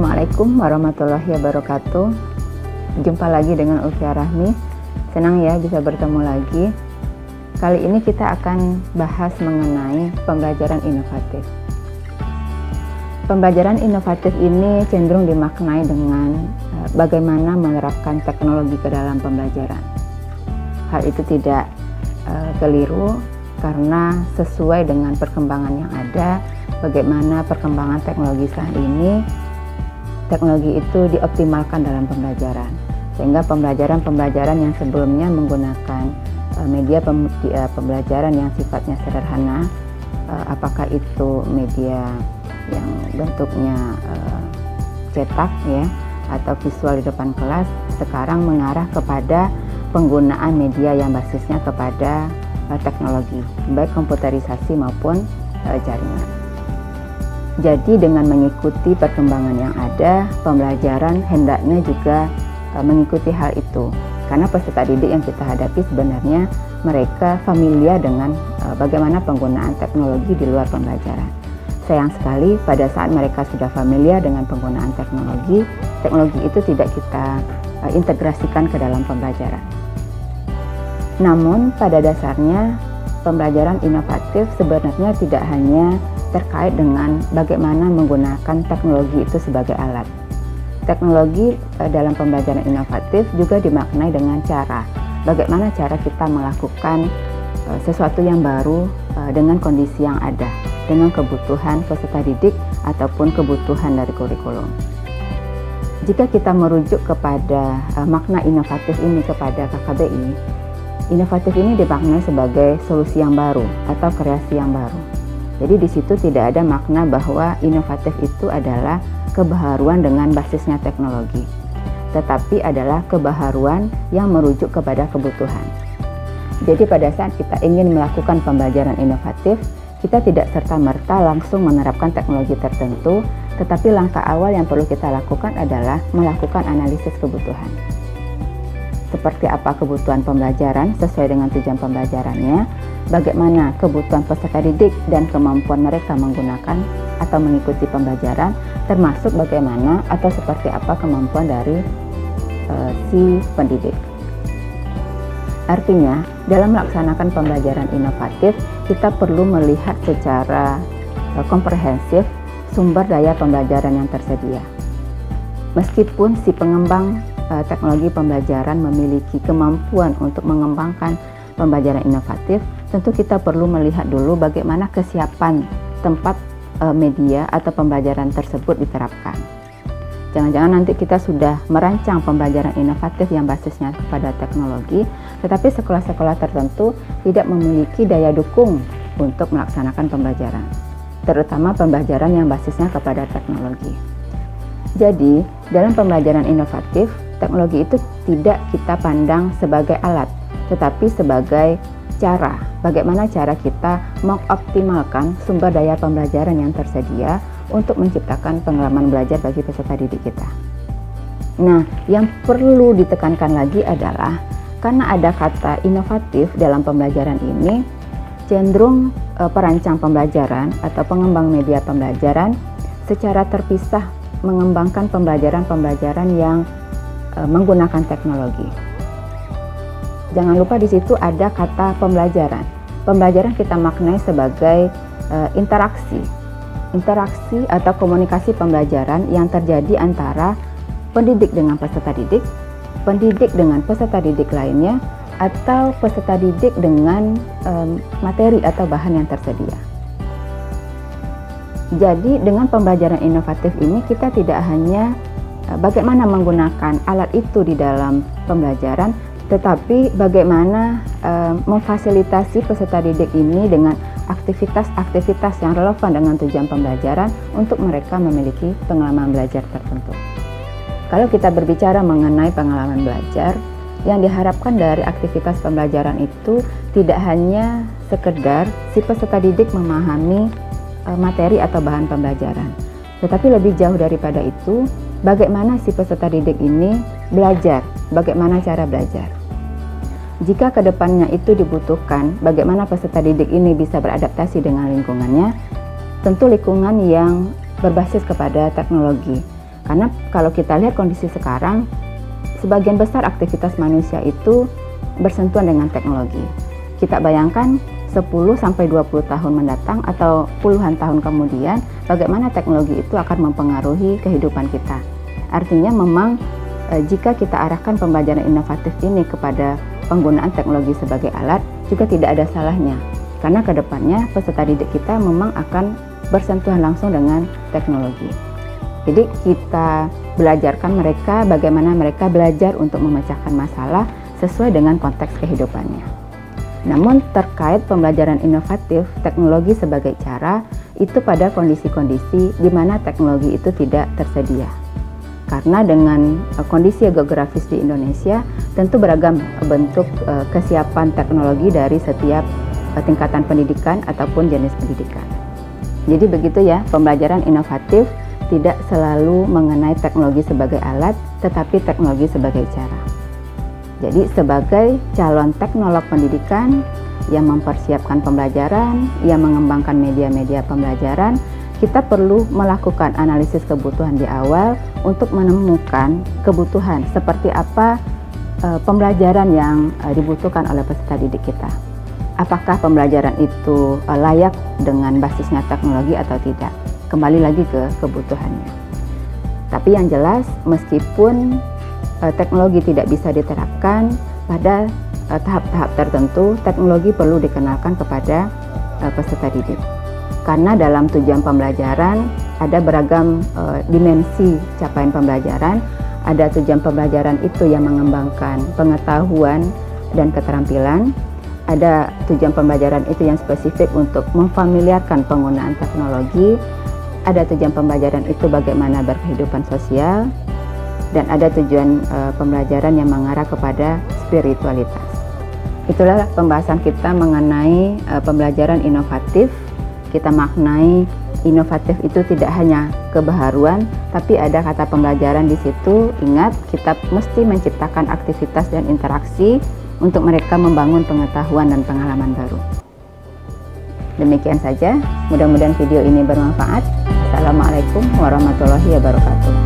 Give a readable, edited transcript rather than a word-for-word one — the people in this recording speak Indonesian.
Assalamualaikum warahmatullahi wabarakatuh. Jumpa lagi dengan Ulfia Rahmi. Senang ya bisa bertemu lagi. Kali ini kita akan bahas mengenai pembelajaran inovatif. Pembelajaran inovatif ini cenderung dimaknai dengan bagaimana menerapkan teknologi ke dalam pembelajaran. Hal itu tidak keliru karena sesuai dengan perkembangan yang ada, bagaimana perkembangan teknologi saat ini, teknologi itu dioptimalkan dalam pembelajaran. Sehingga pembelajaran yang sebelumnya menggunakan media pembelajaran yang sifatnya sederhana, apakah itu media yang bentuknya cetak ya, atau visual di depan kelas, sekarang mengarah kepada penggunaan media yang basisnya kepada teknologi, baik komputerisasi maupun jaringan. Jadi dengan mengikuti perkembangan yang ada, pembelajaran hendaknya juga mengikuti hal itu. Karena peserta didik yang kita hadapi sebenarnya mereka familiar dengan bagaimana penggunaan teknologi di luar pembelajaran. Sayang sekali pada saat mereka sudah familiar dengan penggunaan teknologi, teknologi itu tidak kita integrasikan ke dalam pembelajaran. Namun pada dasarnya pembelajaran inovatif sebenarnya tidak hanya terkait dengan bagaimana menggunakan teknologi itu sebagai alat. Teknologi dalam pembelajaran inovatif juga dimaknai dengan cara, bagaimana cara kita melakukan sesuatu yang baru dengan kondisi yang ada, dengan kebutuhan peserta didik ataupun kebutuhan dari kurikulum. Jika kita merujuk kepada makna inovatif ini kepada KKBI, inovatif ini dimaknai sebagai solusi yang baru atau kreasi yang baru. Jadi di situ tidak ada makna bahwa inovatif itu adalah kebaharuan dengan basisnya teknologi, tetapi adalah kebaharuan yang merujuk kepada kebutuhan. Jadi pada saat kita ingin melakukan pembelajaran inovatif, kita tidak serta-merta langsung menerapkan teknologi tertentu, tetapi langkah awal yang perlu kita lakukan adalah melakukan analisis kebutuhan. Seperti apa kebutuhan pembelajaran sesuai dengan tujuan pembelajarannya, bagaimana kebutuhan peserta didik dan kemampuan mereka menggunakan atau mengikuti pembelajaran, termasuk bagaimana atau seperti apa kemampuan dari si pendidik. Artinya, dalam melaksanakan pembelajaran inovatif, kita perlu melihat secara komprehensif sumber daya pembelajaran yang tersedia. Meskipun si pengembang teknologi pembelajaran memiliki kemampuan untuk mengembangkan pembelajaran inovatif, tentu kita perlu melihat dulu bagaimana kesiapan tempat media atau pembelajaran tersebut diterapkan. Jangan-jangan nanti kita sudah merancang pembelajaran inovatif yang basisnya kepada teknologi, tetapi sekolah-sekolah tertentu tidak memiliki daya dukung untuk melaksanakan pembelajaran, terutama pembelajaran yang basisnya kepada teknologi. Jadi, dalam pembelajaran inovatif, teknologi itu tidak kita pandang sebagai alat, tetapi sebagai cara, bagaimana cara kita mengoptimalkan sumber daya pembelajaran yang tersedia untuk menciptakan pengalaman belajar bagi peserta didik kita. Nah, yang perlu ditekankan lagi adalah karena ada kata inovatif dalam pembelajaran ini, cenderung perancang pembelajaran atau pengembang media pembelajaran secara terpisah mengembangkan pembelajaran-pembelajaran yang menggunakan teknologi. Jangan lupa di situ ada kata pembelajaran. Pembelajaran kita maknai sebagai interaksi atau komunikasi pembelajaran yang terjadi antara pendidik dengan peserta didik, pendidik dengan peserta didik lainnya, atau peserta didik dengan materi atau bahan yang tersedia. Jadi dengan pembelajaran inovatif ini kita tidak hanya bagaimana menggunakan alat itu di dalam pembelajaran, tetapi bagaimana memfasilitasi peserta didik ini dengan aktivitas-aktivitas yang relevan dengan tujuan pembelajaran untuk mereka memiliki pengalaman belajar tertentu. Kalau kita berbicara mengenai pengalaman belajar, yang diharapkan dari aktivitas pembelajaran itu tidak hanya sekedar si peserta didik memahami materi atau bahan pembelajaran, tetapi lebih jauh daripada itu, bagaimana si peserta didik ini belajar, bagaimana cara belajar. Jika kedepannya itu dibutuhkan, bagaimana peserta didik ini bisa beradaptasi dengan lingkungannya, tentu lingkungan yang berbasis kepada teknologi, Karena kalau kita lihat kondisi sekarang, sebagian besar aktivitas manusia itu bersentuhan dengan teknologi. Kita bayangkan 10-20 tahun mendatang atau puluhan tahun kemudian, bagaimana teknologi itu akan mempengaruhi kehidupan kita. Artinya memang jika kita arahkan pembelajaran inovatif ini kepada penggunaan teknologi sebagai alat, juga tidak ada salahnya. Karena kedepannya peserta didik kita memang akan bersentuhan langsung dengan teknologi. Jadi kita belajarkan mereka bagaimana mereka belajar untuk memecahkan masalah sesuai dengan konteks kehidupannya. Namun terkait pembelajaran inovatif, teknologi sebagai cara, itu pada kondisi-kondisi di mana teknologi itu tidak tersedia. Karena dengan kondisi geografis di Indonesia, tentu beragam bentuk kesiapan teknologi dari setiap tingkatan pendidikan ataupun jenis pendidikan. Jadi begitu ya, pembelajaran inovatif tidak selalu mengenai teknologi sebagai alat, tetapi teknologi sebagai cara. Jadi sebagai calon teknolog pendidikan yang mempersiapkan pembelajaran, yang mengembangkan media-media pembelajaran, kita perlu melakukan analisis kebutuhan di awal untuk menemukan kebutuhan seperti apa pembelajaran yang dibutuhkan oleh peserta didik kita. Apakah pembelajaran itu layak dengan basisnya teknologi atau tidak? Kembali lagi ke kebutuhannya. Tapi yang jelas, meskipun teknologi tidak bisa diterapkan pada tahap-tahap tertentu, teknologi perlu dikenalkan kepada peserta didik. Karena dalam tujuan pembelajaran ada beragam dimensi capaian pembelajaran. Ada tujuan pembelajaran itu yang mengembangkan pengetahuan dan keterampilan. Ada tujuan pembelajaran itu yang spesifik untuk memfamiliarkan penggunaan teknologi. Ada tujuan pembelajaran itu bagaimana berkehidupan sosial, dan ada tujuan pembelajaran yang mengarah kepada spiritualitas. Itulah pembahasan kita mengenai pembelajaran inovatif. Kita maknai inovatif itu tidak hanya kebaharuan, tapi ada kata pembelajaran di situ. Ingat, kita mesti menciptakan aktivitas dan interaksi untuk mereka membangun pengetahuan dan pengalaman baru. Demikian saja, mudah-mudahan video ini bermanfaat. Assalamualaikum warahmatullahi wabarakatuh.